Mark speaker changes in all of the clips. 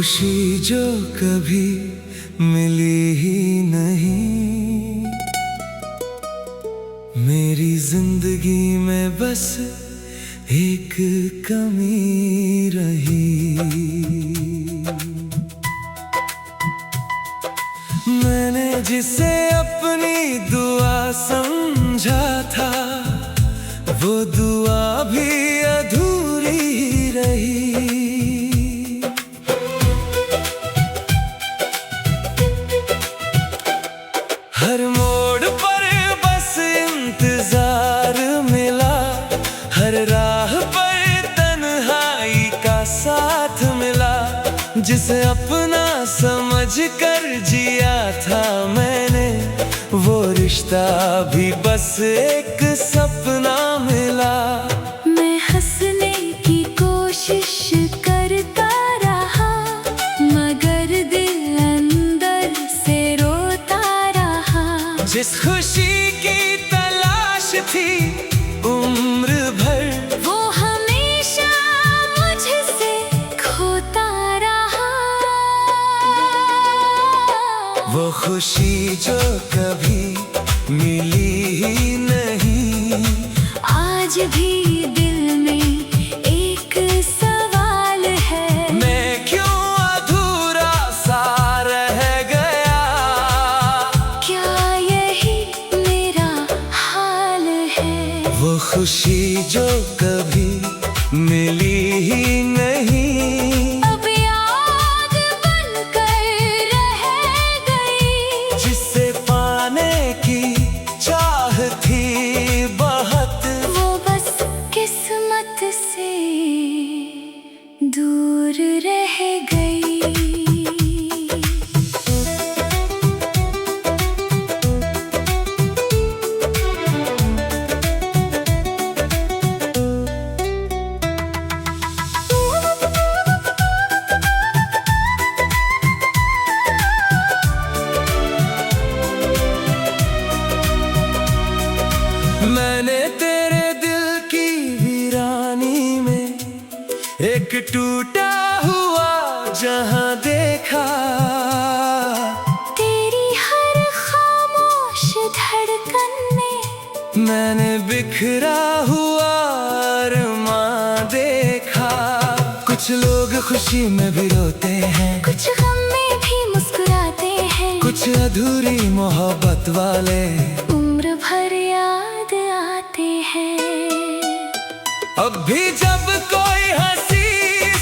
Speaker 1: खुशी जो कभी मिली ही नहीं, मेरी जिंदगी में बस एक कमी रही। मैंने जिसे अपनी दुआ समझा था, वो दुआ भी अधूरी ही रही। हर मोड़ पर बस इंतजार मिला, हर राह पर तन्हाई का साथ मिला। जिसे अपना समझ कर जिया था मैंने, वो रिश्ता भी बस एक सपना मिला।
Speaker 2: मैं हंसने की कोशिश करता रहा, मगर दिल अंदर से रोता रहा।
Speaker 1: जिस खुशी की तलाश थी उम्र भर,
Speaker 2: वो हमेशा मुझसे खोता रहा।
Speaker 1: वो खुशी जो कभी मिली ही नहीं,
Speaker 2: आज भी दिल में एक सवाल है,
Speaker 1: मैं क्यों अधूरा सा रह गया।
Speaker 2: क्या यही मेरा हाल है।
Speaker 1: वो खुशी जो कभी मिली ही नहीं,
Speaker 2: अब याद बनकर रह गई।
Speaker 1: जिसे पाने की चाह थी बहुत,
Speaker 2: वो बस किस्मत से दूर रह गई।
Speaker 1: मैंने तेरे दिल की वीरानी में एक टूटा हुआ जहां देखा।
Speaker 2: तेरी हर खामोश धड़कन में
Speaker 1: मैंने बिखरा हुआ अरमां देखा। कुछ लोग खुशी में भी रोते हैं,
Speaker 2: कुछ गम में भी मुस्कुराते हैं।
Speaker 1: कुछ अधूरी मोहब्बत वाले
Speaker 2: उम्र भर याद आते हैं।
Speaker 1: अब भी जब कोई हंसी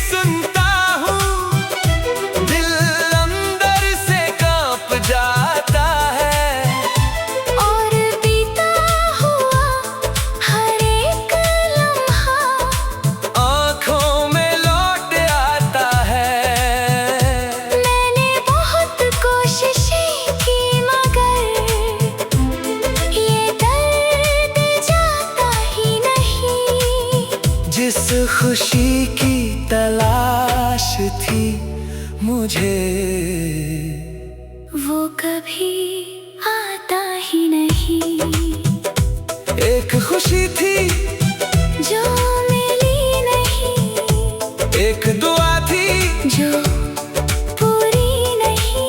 Speaker 1: सुनता हूँ, दिल अंदर से कांप जाता है।
Speaker 2: और बीता हुआ हर एक लम्हा
Speaker 1: आँखों में लौट आता है।
Speaker 2: मैंने बहुत कोशिशें की, मगर ये दर्द जाता ही नहीं।
Speaker 1: जिस खुशी की तलाश थी मुझे,
Speaker 2: वो कभी आता ही नहीं।
Speaker 1: एक खुशी थी
Speaker 2: जो मिली नहीं,
Speaker 1: एक दुआ थी
Speaker 2: जो पूरी नहीं,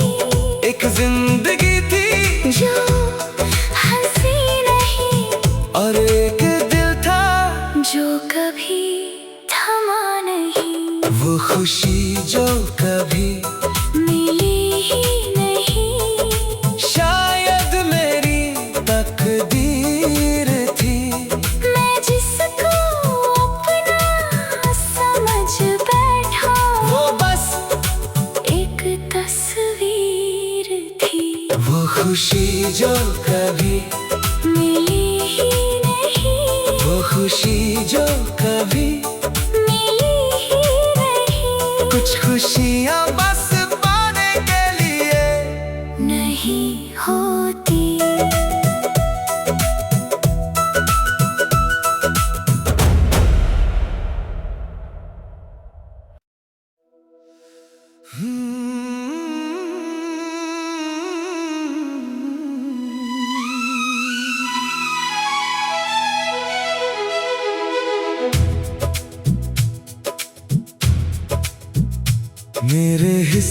Speaker 1: एक जिंदगी थी
Speaker 2: जो हंसी नहीं,
Speaker 1: और एक दिल था
Speaker 2: जो कभी थमा नहीं।
Speaker 1: वो खुशी जो कभी
Speaker 2: मिली ही नहीं,
Speaker 1: शायद मेरी तकदीर थी।
Speaker 2: मैं जिसको अपना समझ बैठा,
Speaker 1: वो बस
Speaker 2: एक तस्वीर थी।
Speaker 1: वो खुशी जो कभी
Speaker 2: मिली ही नहीं,
Speaker 1: वो खुशी जो कभी
Speaker 2: मिली ही नहीं।
Speaker 1: कुछ खुशियाँ बस पाने के लिए
Speaker 2: नहीं होती।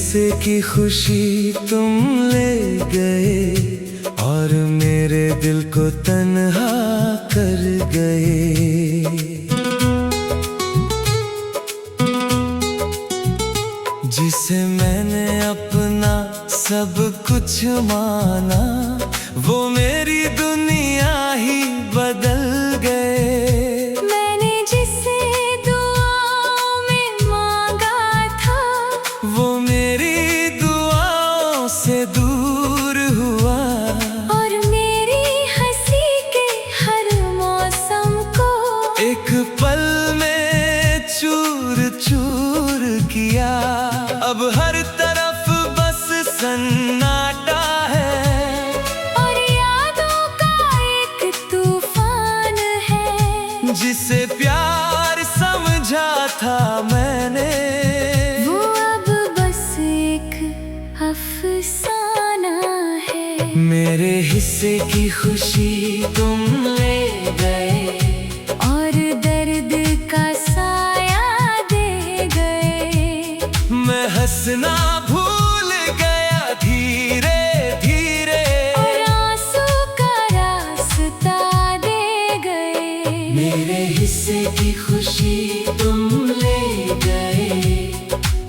Speaker 1: हिस्से की खुशी तुम ले गए और मेरे दिल को तन्हा कर गए। जिसे मैंने अपना सब कुछ माना, वो मेरी दुनिया ही बदल गए।
Speaker 2: मैंने जिसे दुआओं में मांगा था,
Speaker 1: वो मेरी दुआओं से दूर हुआ
Speaker 2: और मेरी हंसी के हर मौसम को
Speaker 1: एक पल में चूर चूर किया। अब हर तरफ बस सन्नाटा है
Speaker 2: और यादों का एक तूफान है।
Speaker 1: जिसे प्यार समझा था मैंने,
Speaker 2: वो अब बस एक अफसाना है।
Speaker 1: मेरे हिस्से की खुशी तुम ले गए
Speaker 2: और दर्द का साया दे गए।
Speaker 1: मैं हंसना भूल गया धीरे धीरे
Speaker 2: और आंसू का रास्ता दे गए।
Speaker 1: मेरे हिस्से की खुशी तुम ले गए।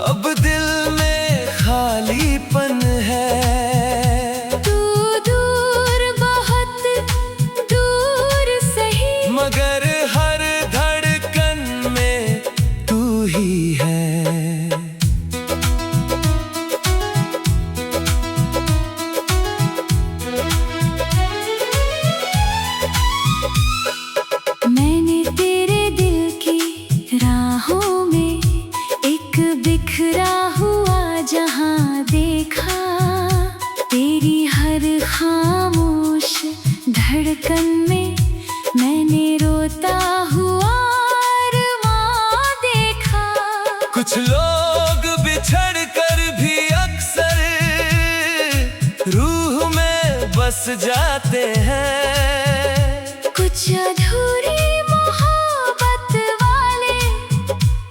Speaker 1: अब दिल में खालीपन है।
Speaker 2: तू दूर बहुत दूर सही,
Speaker 1: मगर हर धड़कन में तू ही है।
Speaker 2: मैंने तेरे दिल की राहों में एक बिखरा हुआ जहां देखा। तेरी हर खामोश धड़कन में मैंने रोता हुआ अरमां देखा।
Speaker 1: कुछ लोग बिछड़ कर भी अक्सर रूह में बस जाते हैं।
Speaker 2: कुछ अधूरी मोहब्बत वाले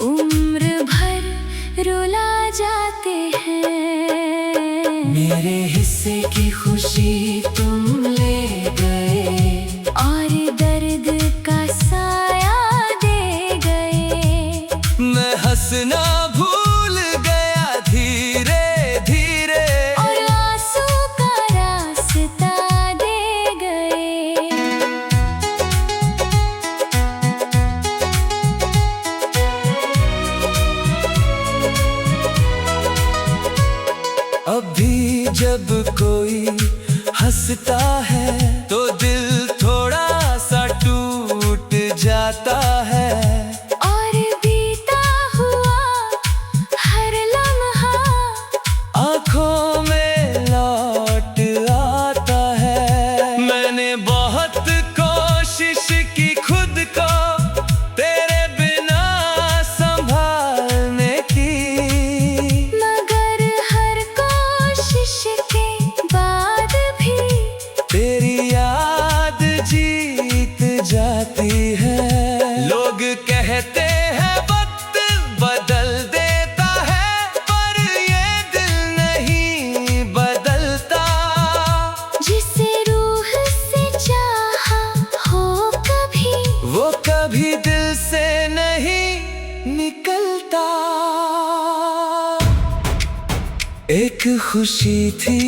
Speaker 2: उम्र भर रुला जाते हैं।
Speaker 1: मेरे हिस्से की खुशी तुम ले गए
Speaker 2: और दर्द का साया दे गए।
Speaker 1: मैं हंसना भूल गया धीरे धीरे
Speaker 2: और आंसू का रास्ता दे गए।
Speaker 1: अभी जब कोई हंसता है तो दिल थोड़ा सा टूट जाता है।
Speaker 2: और बीता हुआ हर लम्हा
Speaker 1: आँखों में लौट आता है। मैंने बहुत कोशिश की खुद को तेरे बिना संभालने की,
Speaker 2: मगर हर कोशिश के बाद भी
Speaker 1: तेरी याद जीत जाती है। लोग कहते हैं वक्त बदल देता है, पर ये दिल नहीं बदलता।
Speaker 2: जिसे रूह से चाहा हो कभी,
Speaker 1: वो कभी दिल से नहीं निकलता। एक खुशी थी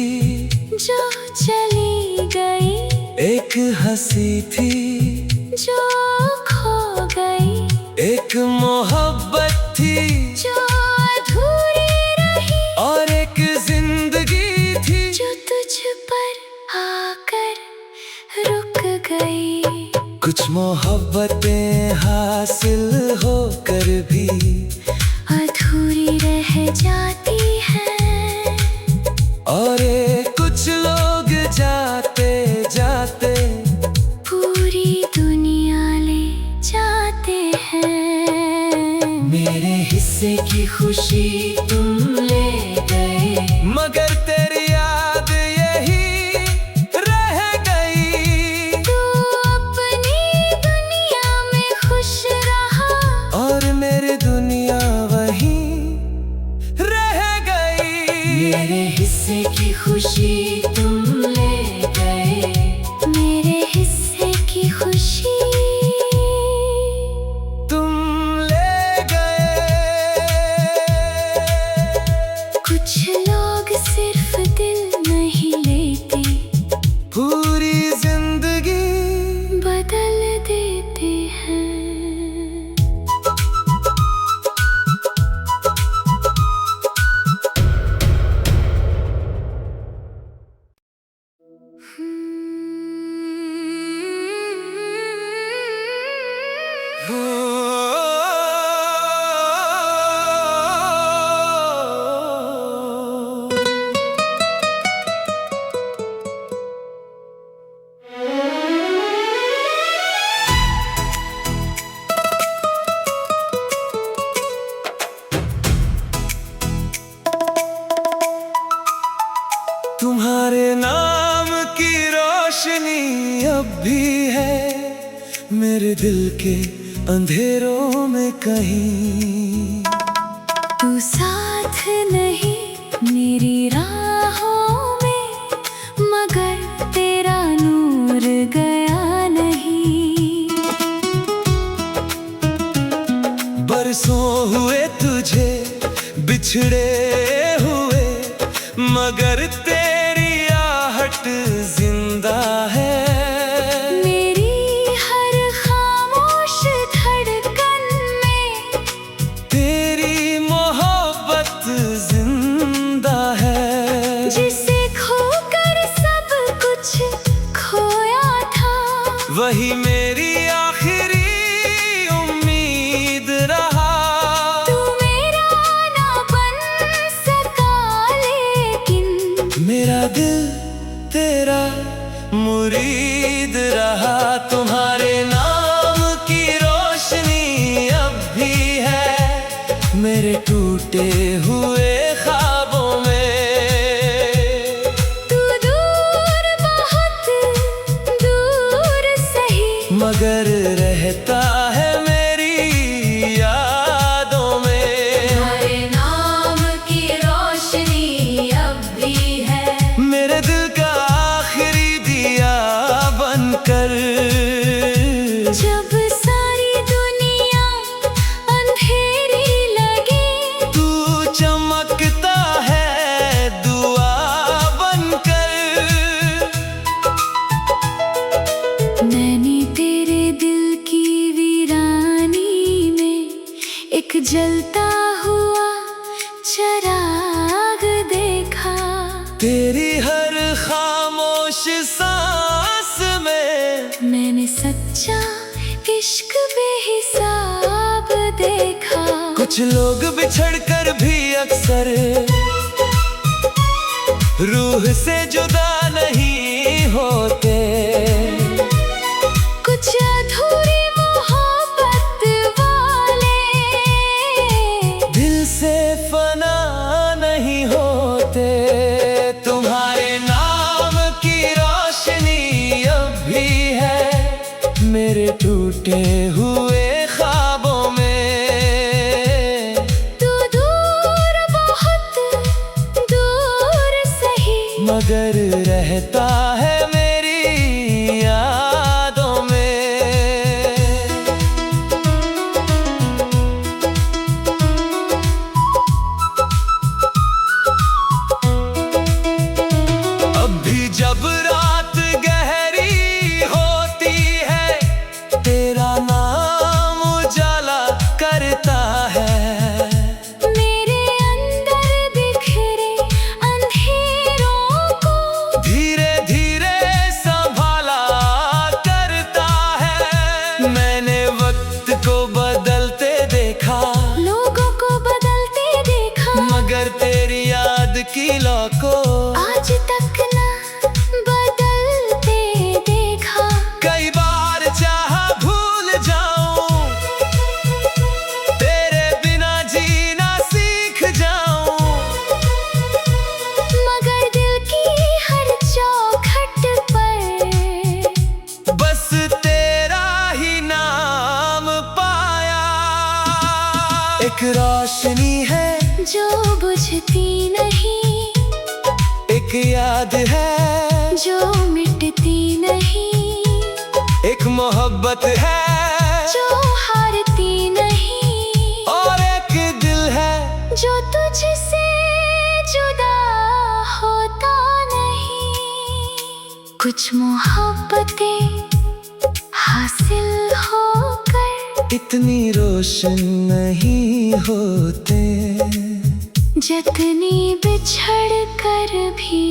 Speaker 2: जो चली गई,
Speaker 1: एक हंसी थी
Speaker 2: जो खो गई।
Speaker 1: एक मोहब्बत थी
Speaker 2: जो अधूरी रही,
Speaker 1: और एक जिंदगी थी
Speaker 2: जो तुझ पर आकर रुक गई।
Speaker 1: कुछ मोहब्बतें हासिल होकर भी
Speaker 2: अधूरी रह जाती है।
Speaker 1: और कुछ लोग जाते जाते
Speaker 2: पूरी दुनिया ले जाते हैं।
Speaker 1: मेरे हिस्से की खुशी तुम ले गए, मगर तेरी याद यही रह गई।
Speaker 2: तू अपनी दुनिया में खुश रहा
Speaker 1: और मेरी दुनिया वहीं रह गई।
Speaker 2: मेरे हिस्से की खुशी तुम ले गए, मेरे हिस्से की खुशी
Speaker 1: तुम ले गए।
Speaker 2: कुछ लोग सिर्फ दिल नहीं लेते,
Speaker 1: पूरी जिंदगी
Speaker 2: बदल देते हैं।
Speaker 1: तुम्हारे नाम की रोशनी अब भी है मेरे दिल के अंधेरों में कहीं।
Speaker 2: तू साथ नहीं मेरी राहों में, मगर तेरा नूर गया नहीं।
Speaker 1: बरसों हुए तुझे बिछड़े हुए, मगर तेरी आहट जिंदा है।
Speaker 2: मेरी हर खामोश धड़कन में
Speaker 1: तेरी मोहब्बत जिंदा है।
Speaker 2: जिसे खोकर सब कुछ खोया था,
Speaker 1: वही मेरी आखिरी उम्मीद रहा।
Speaker 2: तू मेरा ना बन सका, लेकिन
Speaker 1: मेरा दिल तेरा मुरीद रहा। तुम्हारे नाम की रोशनी अब भी है मेरे टूटे हुए ख्वाबों में।
Speaker 2: तू दूर बहुत दूर सही,
Speaker 1: मगर रहता है मेरी यादों में।
Speaker 2: तुम्हारे नाम की रोशनी अब भी है
Speaker 1: मेरे दिल का आखिरी दिया बनकर।
Speaker 2: जब सारी दुनिया अंधेरी लगे,
Speaker 1: तू चमकता है दुआ बनकर।
Speaker 2: मैंने तेरे दिल की वीरानी में एक जलता हुआ चिराग देखा।
Speaker 1: तेरी हर खामोश सांस में
Speaker 2: मैंने सच्चा इश्क बेहिसाब देखा।
Speaker 1: कुछ लोग बिछड़ कर भी अक्सर रूह से जुदा नहीं होते।
Speaker 2: कुछ अधूरी मोहब्बत वाले
Speaker 1: दिल से फना नहीं होते। तुम्हारे नाम की रोशनी अब भी है मेरे टूटे हुए ख्वाबों में।
Speaker 2: तू दूर बहुत दूर सही,
Speaker 1: मगर रहता है मेरी यादों में। अब भी जब रात गहरी होती है, तेरा नाम उजाला करता है।
Speaker 2: मेरे अंदर बिखरे अंधेरों को
Speaker 1: धीरे धीरे संभाला करता है। मैंने वक्त को बदलते देखा,
Speaker 2: लोगों को बदलते देखा,
Speaker 1: मगर तेरी याद की लौ को
Speaker 2: आज तक ना बदलते देखा।
Speaker 1: कई बार चाहा भूल जाऊं, तेरे बिना जीना सीख जाऊं,
Speaker 2: मगर दिल की हर चौखट पर
Speaker 1: बस तेरा ही नाम पाया। एक रोशनी है
Speaker 2: जो बुझती नहीं,
Speaker 1: याद है
Speaker 2: जो मिटती नहीं,
Speaker 1: एक मोहब्बत है
Speaker 2: जो हारती नहीं,
Speaker 1: और एक दिल है
Speaker 2: जो तुझसे जुदा होता नहीं। कुछ मोहब्बतें हासिल होकर
Speaker 1: इतनी रोशन नहीं होते,
Speaker 2: जितनी बिछड़ कर भी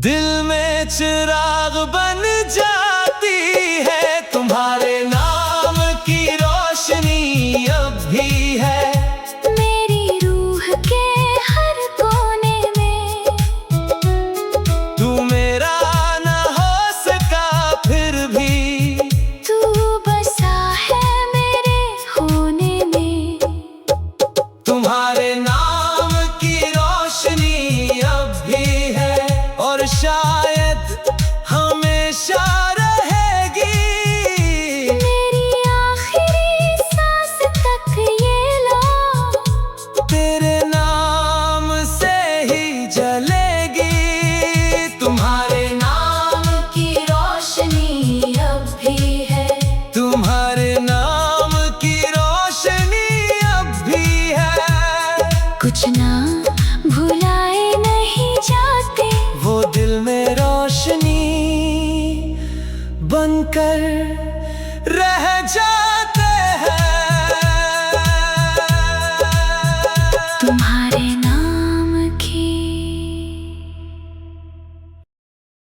Speaker 1: दिल में चिराग बन जाती है। तुम्हारे नाम की रोशनी अब भी है
Speaker 2: मेरी रूह के हर कोने में।
Speaker 1: तू मेरा न हो सका फिर भी,
Speaker 2: तू बसा है मेरे होने में।
Speaker 1: तुम्हारे नाम की रोशनी अब भी है और शायद हमेशा रहेगी।
Speaker 2: मेरी आखिरी सांस तक ये लो
Speaker 1: तेरे नाम से ही जलेगी। तुम्हारे नाम
Speaker 2: की रोशनी अब भी है।
Speaker 1: तुम्हारे नाम की रोशनी अब भी है।
Speaker 2: कुछ ना भुलाए नहीं जाते,
Speaker 1: वो दिल में रोशनी बनकर रह जा।